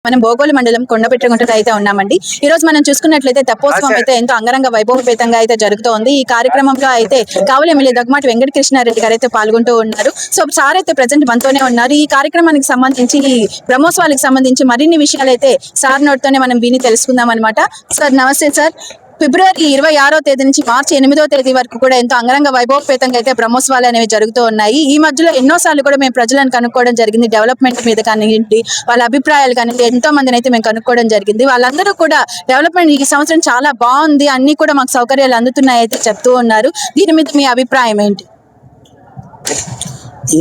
మనం భోగోలు మండలం కొండపెట్టగుంటలో అయితే ఉన్నామండి. ఈ రోజు మనం చూసుకున్నట్లయితే తెప్పోత్సవం అయితే ఎంతో అంగరంగ వైభవపేతంగా అయితే జరుగుతోంది. ఈ కార్యక్రమంలో అయితే కావలి ఎమ్మెల్యే దగ్గుమాటి వెంకటకృష్ణారెడ్డి గారు అయితే పాల్గొంటూ ఉన్నారు. సో సార్ అయితే ప్రజెంట్ మనతోనే ఉన్నారు. ఈ కార్యక్రమానికి సంబంధించి ఈ బ్రహ్మోత్సవాలకు సంబంధించి మరిన్ని విషయాలు అయితే సార్ నోటితోనే మనం విని తెలుసుకుందాం అనమాట. సార్ నమస్తే సార్. ఫిబ్రవరి 26వ తేదీ నుంచి మార్చి 8వ తేదీ వరకు కూడా ఎంతో అంగరంగ వైభవపేతంగా అయితే బ్రహ్మోత్సవాలు అనేవి జరుగుతూ ఉన్నాయి. ఈ మధ్యలో ఎన్నోసార్లు కూడా మేము ప్రజలను కనుక్కోవడం జరిగింది. డెవలప్మెంట్ మీద కానివ్వండి, వాళ్ళ అభిప్రాయాలు కానివ్వండి, ఎంతో మందిని అయితే మేము కనుక్కోవడం జరిగింది. వాళ్ళందరూ కూడా డెవలప్మెంట్ ఈ సంవత్సరం చాలా బాగుంది, అన్ని కూడా మాకు సౌకర్యాలు అందుతున్నాయి అయితే చెప్తూ ఉన్నారు. దీని మీద మీ అభిప్రాయం ఏంటి?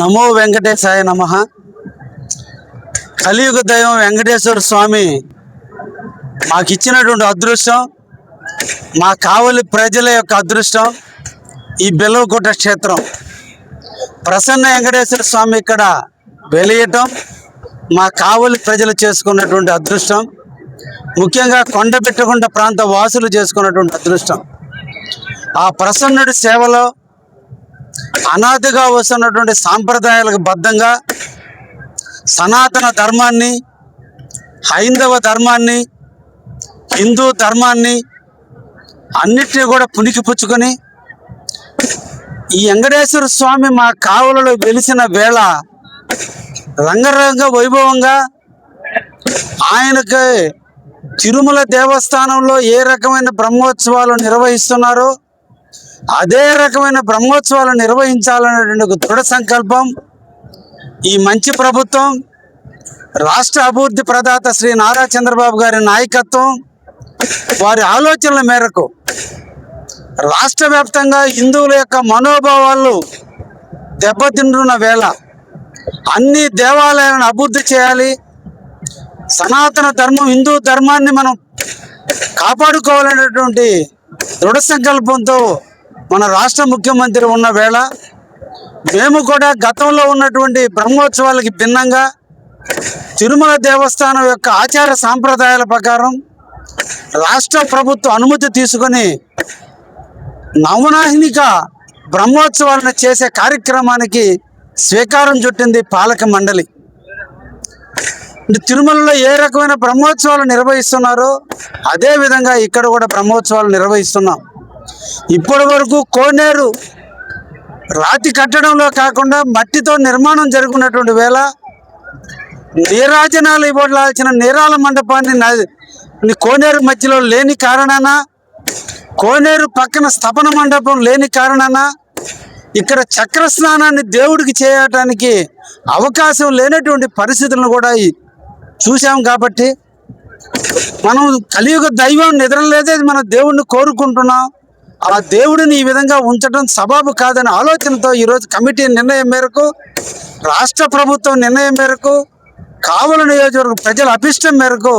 నమో వెంకటేశాయ నమః. కలియుగ దైవం వెంకటేశ్వర స్వామి మాకు ఇచ్చినటువంటి అదృష్టం, మా కావలి ప్రజల యొక్క అదృష్టం ఈ బెల్లవకోట క్షేత్రం. ప్రసన్న వెంకటేశ్వర స్వామి ఇక్కడ వెలియటం మా కావలి ప్రజలు చేసుకున్నటువంటి అదృష్టం, ముఖ్యంగా కొండపెట్టగుంట ప్రాంత వాసులు చేసుకున్నటువంటి అదృష్టం. ఆ ప్రసన్నుడి సేవలో అనాదిగా వస్తున్నటువంటి సాంప్రదాయాలకు బద్ధంగా సనాతన ధర్మాన్ని, హైందవ ధర్మాన్ని, హిందూ ధర్మాన్ని అన్నిటినీ కూడా పుణికిపుచ్చుకొని ఈ వెంకటేశ్వర స్వామి మా కావలలో వెలిసిన వేళ రంగరంగ వైభవంగా ఆయనకి తిరుమల దేవస్థానంలో ఏ రకమైన బ్రహ్మోత్సవాలు నిర్వహిస్తున్నారో అదే రకమైన బ్రహ్మోత్సవాలు నిర్వహించాలనేటువంటి దృఢ సంకల్పం ఈ మంచి ప్రభుత్వం, రాష్ట్ర అభివృద్ధి ప్రదాత శ్రీ నారా చంద్రబాబు గారి నాయకత్వం, వారి ఆలోచనల మేరకు రాష్ట్ర వ్యాప్తంగా హిందువుల యొక్క మనోభావాలు దెబ్బతింటున్న వేళ అన్ని దేవాలయాలను అభివృద్ధి చేయాలి, సనాతన ధర్మం హిందూ ధర్మాన్ని మనం కాపాడుకోవాలనేటువంటి దృఢ సంకల్పంతో మన రాష్ట్ర ముఖ్యమంత్రి ఉన్న వేళ మేము కూడా గతంలో ఉన్నటువంటి బ్రహ్మోత్సవాలకి భిన్నంగా తిరుమల దేవస్థానం యొక్క ఆచార సాంప్రదాయాల ప్రకారం రాష్ట్ర ప్రభుత్వ అనుమతి తీసుకొని నవనాహినిక బ్రహ్మోత్సవాలను చేసే కార్యక్రమానికి శ్రీకారం చుట్టింది పాలక మండలి. తిరుమలలో ఏ రకమైన బ్రహ్మోత్సవాలు నిర్వహిస్తున్నారో అదేవిధంగా ఇక్కడ కూడా బ్రహ్మోత్సవాలు నిర్వహిస్తున్నాం. ఇప్పటి వరకు కోనేరు రాతి కట్టడంలో కాకుండా మట్టితో నిర్మాణం జరుగుతున్నటువంటి వేళ నీరాజనాలు ఇవ్వాల్సిన నీరాల మండపాన్ని కోనేరు మధ్యలో లేని కారణాన, కోనేరు పక్కన స్థపన మండపం లేని కారణాన ఇక్కడ చక్ర స్నానాన్ని దేవుడికి చేయటానికి అవకాశం లేనటువంటి పరిస్థితులను కూడా చూసాం. కాబట్టి మనం కలియుగ దైవం నిద్రలేదే మన దేవుడిని కోరుకుంటున్నాం. ఆ దేవుడిని ఈ విధంగా ఉంచడం సబబు కాదనే ఆలోచనతో ఈరోజు కమిటీ నిర్ణయం మేరకు, రాష్ట్ర ప్రభుత్వం నిర్ణయం మేరకు, కావలి నియోజకవర్గ ప్రజల అభిష్టం మేరకు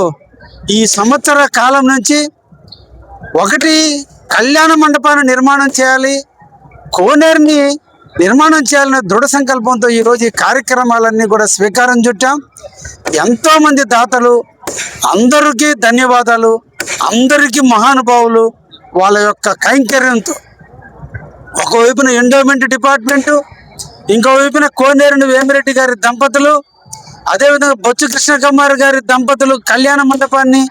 ఈ సంవత్సర కాలం నుంచి ఒకటి కళ్యాణ మండపాన్ని నిర్మాణం చేయాలి, కోనేరుని నిర్మాణం చేయాలనే దృఢ సంకల్పంతో ఈరోజు ఈ కార్యక్రమాలన్నీ కూడా స్వీకారం చుట్టాం. ఎంతోమంది దాతలు, అందరికీ ధన్యవాదాలు, అందరికీ మహానుభావులు వాళ్ళ యొక్క కైంకర్యంతో ఒకవైపున ఎండోమెంట్ డిపార్ట్మెంటు, ఇంకోవైపున కోనేరుని వేమిరెడ్డి గారి దంపతులు, అదేవిధంగా బొచ్చు కృష్ణ కుమార్ గారి దంపతులు కళ్యాణ మండపాన్ని,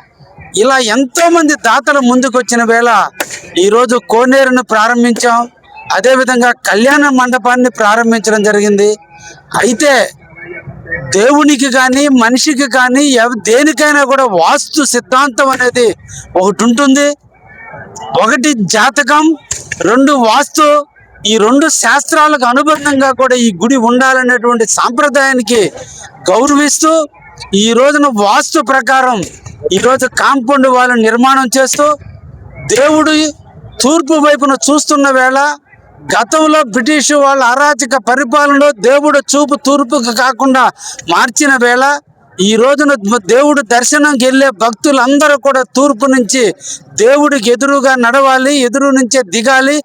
ఇలా ఎంతోమంది దాతలు ముందుకు వచ్చిన వేళ ఈరోజు కోనేరును ప్రారంభించాం. అదేవిధంగా కళ్యాణ మండపాన్ని ప్రారంభించడం జరిగింది. అయితే దేవునికి కానీ మనిషికి కానీ దేనికైనా కూడా వాస్తు సిద్ధాంతం అనేది ఒకటి ఉంటుంది. ఒకటి జాతకం, రెండు వాస్తు. ఈ రెండు శాస్త్రాలకు అనుబంధంగా కూడా ఈ గుడి ఉండాలనేటువంటి సాంప్రదాయానికి గౌరవిస్తూ ఈ రోజున వాస్తు ప్రకారం ఈరోజు కాంపౌండ్ వాళ్ళని నిర్మాణం చేస్తూ దేవుడు తూర్పు వైపున చూస్తున్న వేళ, గతంలో బ్రిటిష్ వాళ్ళ అరాచక పరిపాలనలో దేవుడు చూపు తూర్పుకు కాకుండా మార్చిన వేళ ఈ రోజున దేవుడు దర్శనంకి వెళ్ళే భక్తులందరూ కూడా తూర్పు నుంచి దేవుడికి ఎదురుగా నడవాలి, ఎదురు నుంచే దిగాలి.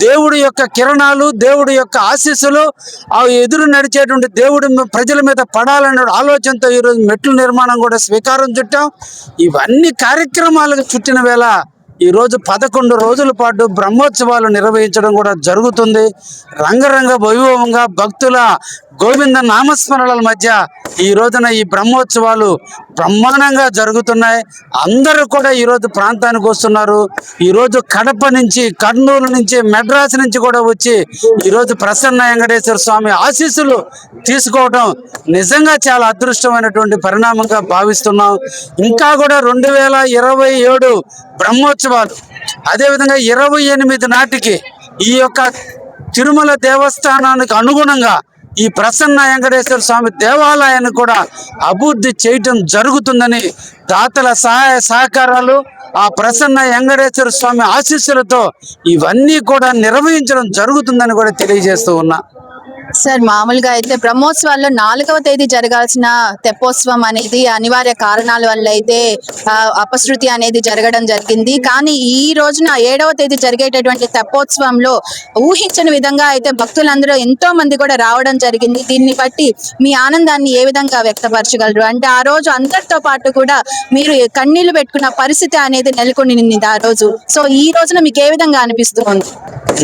దేవుడి యొక్క కిరణాలు, దేవుడి యొక్క ఆశీస్సులు ఆ ఎదురు నడిచేటువంటి దేవుడి ప్రజల మీద పడాలనే ఆలోచనతో ఈరోజు మెట్ల నిర్మాణం కూడా స్వీకారం చుట్టాం. ఇవన్నీ కార్యక్రమాలకు చుట్టిన వేళ ఈరోజు 11 రోజుల పాటు బ్రహ్మోత్సవాలు నిర్వహించడం కూడా జరుగుతుంది. రంగరంగ వైభవంగా భక్తుల గోవింద నామస్మరణల మధ్య ఈ రోజున ఈ బ్రహ్మోత్సవాలు బ్రహ్మాండంగా జరుగుతున్నాయి. అందరూ కూడా ఈరోజు ప్రాంతానికి వస్తున్నారు. ఈరోజు కడప నుంచి, కర్నూలు నుంచి, మెడ్రాస్ నుంచి కూడా వచ్చి ఈరోజు ప్రసన్న వెంకటేశ్వర స్వామి ఆశీస్సులు తీసుకోవడం నిజంగా చాలా అదృష్టమైనటువంటి పరిణామంగా భావిస్తున్నాం. ఇంకా కూడా 2027 బ్రహ్మోత్సవాలు, అదేవిధంగా 28 నాటికి ఈ యొక్క తిరుమల దేవస్థానానికి అనుగుణంగా ఈ ప్రసన్న వెంకటేశ్వర స్వామి దేవాలయాన్ని కూడా అభివృద్ధి చేయటం జరుగుతుందని, దాతల సహాయ సహకారాలు, ఆ ప్రసన్న వెంకటేశ్వర స్వామి ఆశీస్సులతో ఇవన్నీ కూడా నిర్వహించడం జరుగుతుందని కూడా తెలియజేస్తూ ఉన్నా. సార్, మామూలుగా అయితే బ్రహ్మోత్సవాల్లో 4వ తేదీ జరగాల్సిన తెప్పోత్సవం అనేది అనివార్య కారణాల వల్ల అయితే అపశృతి అనేది జరగడం జరిగింది. కానీ ఈ రోజున 7వ తేదీ జరిగేటటువంటి తెప్పోత్సవంలో ఊహించని విధంగా అయితే భక్తులందరూ ఎంతో మంది కూడా రావడం జరిగింది. దీన్ని బట్టి మీ ఆనందాన్ని ఏ విధంగా వ్యక్తపరచగలరు? అంటే ఆ రోజు అందరితో పాటు కూడా మీరు కన్నీళ్లు పెట్టుకున్న పరిస్థితి అనేది నెలకొనింది ఆ రోజు. సో ఈ రోజున మీకు ఏ విధంగా అనిపిస్తుంది?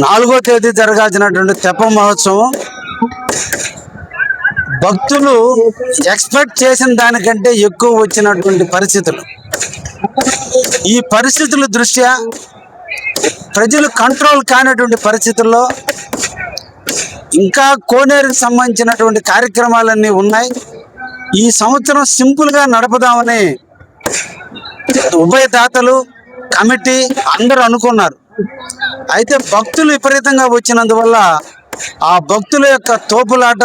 4వ తేదీ జరగాల్సినటువంటి తెప్ప మహోత్సవం భక్తులు ఎక్స్పెక్ట్ చేసిన దానికంటే ఎక్కువ వచ్చినటువంటి పరిస్థితులు. ఈ పరిస్థితుల దృష్ట్యా ప్రజలు కంట్రోల్ కానటువంటి పరిస్థితుల్లో ఇంకా కోనేరుకు సంబంధించినటువంటి కార్యక్రమాలన్నీ ఉన్నాయి. ఈ సంవత్సరం సింపుల్గా నడపదామని ఉభయదాతలు, కమిటీ అందరూ అనుకున్నారు. అయితే భక్తులు విపరీతంగా వచ్చినందువల్ల ఆ భక్తుల యొక్క తోపులాట,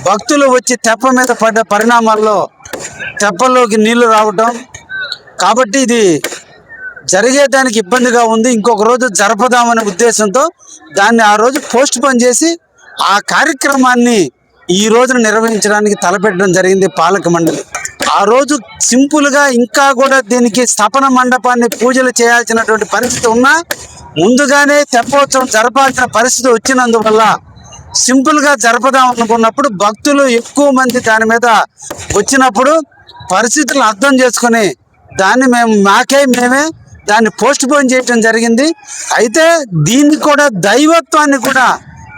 భక్తులు వచ్చి తెప్ప మీద పడ్డ పరిణామాల్లో తెప్పల్లోకి నీళ్లు రావటం, కాబట్టి ఇది జరిగేదానికి ఇబ్బందిగా ఉంది. ఇంకొక రోజు జరపదామనే ఉద్దేశంతో దాన్ని ఆ రోజు పోస్ట్ పోన్ చేసి ఆ కార్యక్రమాన్ని ఈ రోజున నిర్వహించడానికి తలపెట్టడం జరిగింది పాలక మండలి. ఆ రోజు సింపుల్గా ఇంకా కూడా దీనికి స్థాపన మండపాన్ని పూజలు చేయాల్సినటువంటి పరిస్థితి ఉన్నా ముందుగానే తెప్పోత్సవం జరపాల్సిన పరిస్థితి వచ్చినందువల్ల సింపుల్గా జరపదాం అనుకున్నప్పుడు భక్తులు ఎక్కువ మంది దాని మీద వచ్చినప్పుడు పరిస్థితులను అర్థం చేసుకొని దాన్ని మేమే దాన్ని పోస్ట్ పోన్ చేయటం జరిగింది. అయితే దీన్ని కూడా దైవత్వాన్ని కూడా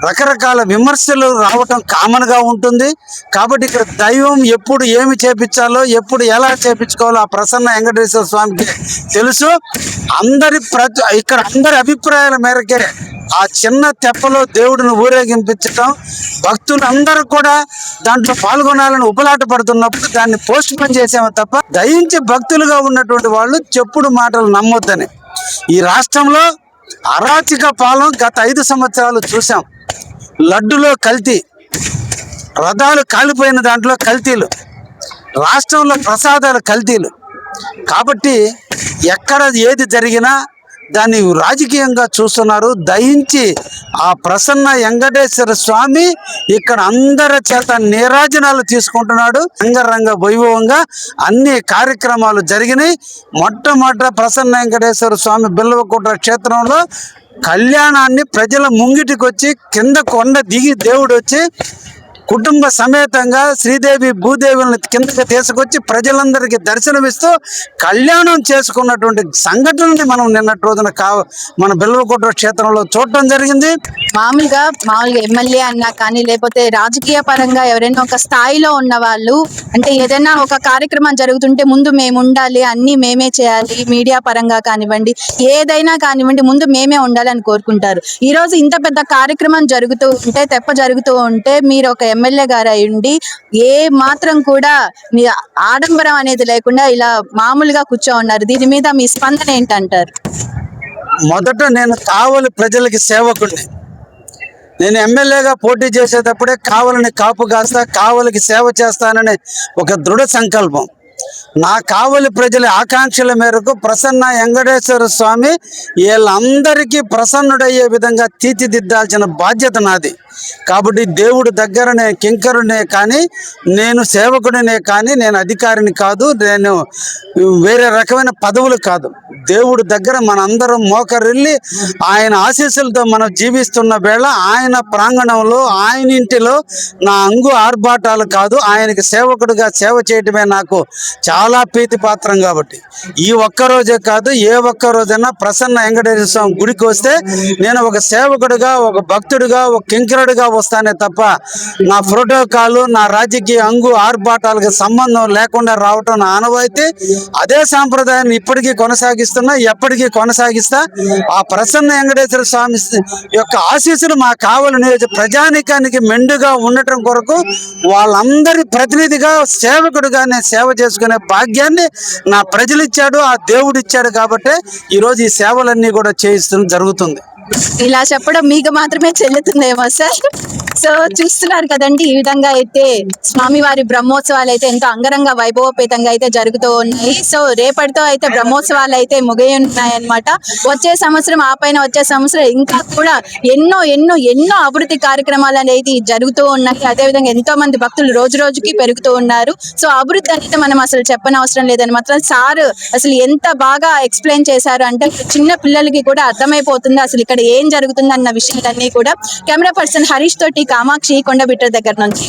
రకరకాల విమర్శలు రావటం కామన్గా ఉంటుంది. కాబట్టి ఇక్కడ దైవం ఎప్పుడు ఏమి చేపించాలో, ఎప్పుడు ఎలా చేపించుకోవాలో ఆ ప్రసన్న వెంకటేశ్వర స్వామికి తెలుసు. ఇక్కడ అందరి అభిప్రాయాల మేరకే ఆ చిన్న తెప్పలో దేవుడిని ఊరేగింపించటం, భక్తులందరూ కూడా దాంట్లో పాల్గొనాలని ఉపలాట పడుతున్నప్పుడు దాన్ని పోస్ట్ పోన్ చేసాము తప్ప దయించి భక్తులుగా ఉన్నటువంటి వాళ్ళు చెప్పుడు మాటలు నమ్మొద్దని. ఈ రాష్ట్రంలో అరాచక పాలన గత 5 సంవత్సరాలు చూసాం. లడ్డులో కల్తీ, రథాలు కాలిపోయిన దాంట్లో కల్తీలు, రాష్ట్రంలో ప్రసాదాలు కల్తీలు. కాబట్టి ఎక్కడ ఏది జరిగినా దాన్ని రాజకీయంగా చూస్తున్నారు. దయించి ఆ ప్రసన్న వెంకటేశ్వర స్వామి ఇక్కడ అందరి చేత నీరాజనాలు తీసుకుంటున్నాడు. రంగరంగ వైభవంగా అన్ని కార్యక్రమాలు జరిగినాయి. మొట్టమొదట ప్రసన్న వెంకటేశ్వర స్వామి బిల్వకుట్ర క్షేత్రంలో కళ్యాణాన్ని ప్రజల ముంగిటికి వచ్చి కింద కొండ దిగి దేవుడు వచ్చి కుటుంబ సమేతంగా శ్రీదేవి భూదేవులను కిందకి తీసుకొచ్చి ప్రజలందరికీ దర్శనమిస్తూ కళ్యాణం చేసుకున్నటువంటి సంఘటనని మనం నిన్నటి రోజున మన బిల్వకుట్ర క్షేత్రంలో చూడటం జరిగింది. మామూలుగా ఎమ్మెల్యే అన్నా కానీ, లేకపోతే రాజకీయ పరంగా ఎవరైనా ఒక స్థాయిలో ఉన్న వాళ్ళు అంటే ఏదైనా ఒక కార్యక్రమం జరుగుతుంటే ముందు మేము ఉండాలి, అన్ని మేమే చేయాలి, మీడియా పరంగా కానివ్వండి, ఏదైనా కానివ్వండి, ముందు మేమే ఉండాలని కోరుకుంటారు. ఈ రోజు ఇంత పెద్ద కార్యక్రమం జరుగుతూ ఉంటే, తెప్ప జరుగుతూ ఉంటే, మీరు ఒక ఎమ్మెల్యే గారు అయ్యుండి ఏ మాత్రం కూడా ఆడంబరం అనేది లేకుండా ఇలా మామూలుగా కూర్చో ఉన్నారు. దీని మీద మీ స్పందన ఏంటంటారు? మొదట నేను కావలి ప్రజలకి సేవకుడిని. నేను ఎమ్మెల్యేగా పోటీ చేసేటప్పుడే కావలిని కాపు కాస్తా, కావలికి సేవ చేస్తానని ఒక దృఢ సంకల్పం. నా కావలి ప్రజల ఆకాంక్షల మేరకు ప్రసన్న వెంకటేశ్వర స్వామి వీళ్ళందరికీ ప్రసన్నుడయ్యే విధంగా తీర్చిదిద్దాల్సిన బాధ్యత నాది. కాబట్టి దేవుడి దగ్గర నేను కింకరునే కానీ, నేను సేవకుడినే కానీ, నేను అధికారిని కాదు, నేను వేరే రకమైన పదవులు కాదు. దేవుడి దగ్గర మనందరం మోకరిల్లి ఆయన ఆశీస్సులతో మనం జీవిస్తున్న వేళ ఆయన ప్రాంగణంలో, ఆయన ఇంటిలో నా అంగు ఆర్భాటాలు కాదు, ఆయనకి సేవకుడిగా సేవ చేయటమే నాకు చాలా ప్రీతి పాత్రం కాబట్టి ఈ ఒక్క రోజే కాదు, ఏ ఒక్క రోజైనా ప్రసన్న వెంకటేశ్వర స్వామి గుడికి వస్తే నేను ఒక సేవకుడిగా, ఒక భక్తుడిగా, ఒక కింకరుడిగా వస్తానే తప్ప నా ప్రోటోకాల్, నా రాజకీయ ఆర్భాటాలకు సంబంధం లేకుండా రావటం నా ఆనవాయితీ. అదే సాంప్రదాయాన్ని ఇప్పటికీ కొనసాగిస్తున్నా, ఎప్పటికీ కొనసాగిస్తా. ఆ ప్రసన్న వెంకటేశ్వర స్వామి యొక్క ఆశీస్సులు మా కావలి నియోజక ప్రజానికానికి మెండుగా ఉండటం కొరకు వాళ్ళందరి ప్రతినిధిగా, సేవకుడిగా నేను సేవ చేసుకునే భాగ్యాన్ని నా ప్రజలు ఇచ్చాడు, ఆ దేవుడు ఇచ్చాడు. కాబట్టి ఈరోజు ఈ సేవలన్నీ కూడా చేయిస్తూ జరుగుతుంది. ఇలా చెప్పడం మీకు మాత్రమే చెల్లుతుందేమో సార్. సో చూస్తున్నారు కదండి, ఈ విధంగా అయితే స్వామివారి బ్రహ్మోత్సవాలు అయితే ఎంతో అంగరంగ వైభవపేతంగా అయితే జరుగుతూ ఉన్నాయి. సో రేపటితో అయితే బ్రహ్మోత్సవాలు అయితే ముగియనున్నాయన్నమాట. వచ్చే సంవత్సరం, ఆ పైన వచ్చే సంవత్సరం ఇంకా కూడా ఎన్నో ఎన్నో ఎన్నో అభివృద్ధి కార్యక్రమాలు అనేది జరుగుతూ ఉన్నాయి. అదేవిధంగా ఎంతో మంది భక్తులు రోజు రోజుకి పెరుగుతూ ఉన్నారు. సో అభివృద్ధి అనేది మనం అసలు చెప్పనవసరం లేదని మాత్రం సార్ అసలు ఎంత బాగా ఎక్స్ప్లెయిన్ చేశారు అంటే చిన్న పిల్లలకి కూడా అర్థమైపోతుంది అసలు ఇక్కడ ఏం జరుగుతుంది అన్న విషయాలన్నీ కూడా. కెమెరా పర్సన్ హరీష్ తోటి కామాక్షి, కొండబిట్ట దగ్గర నుంచి.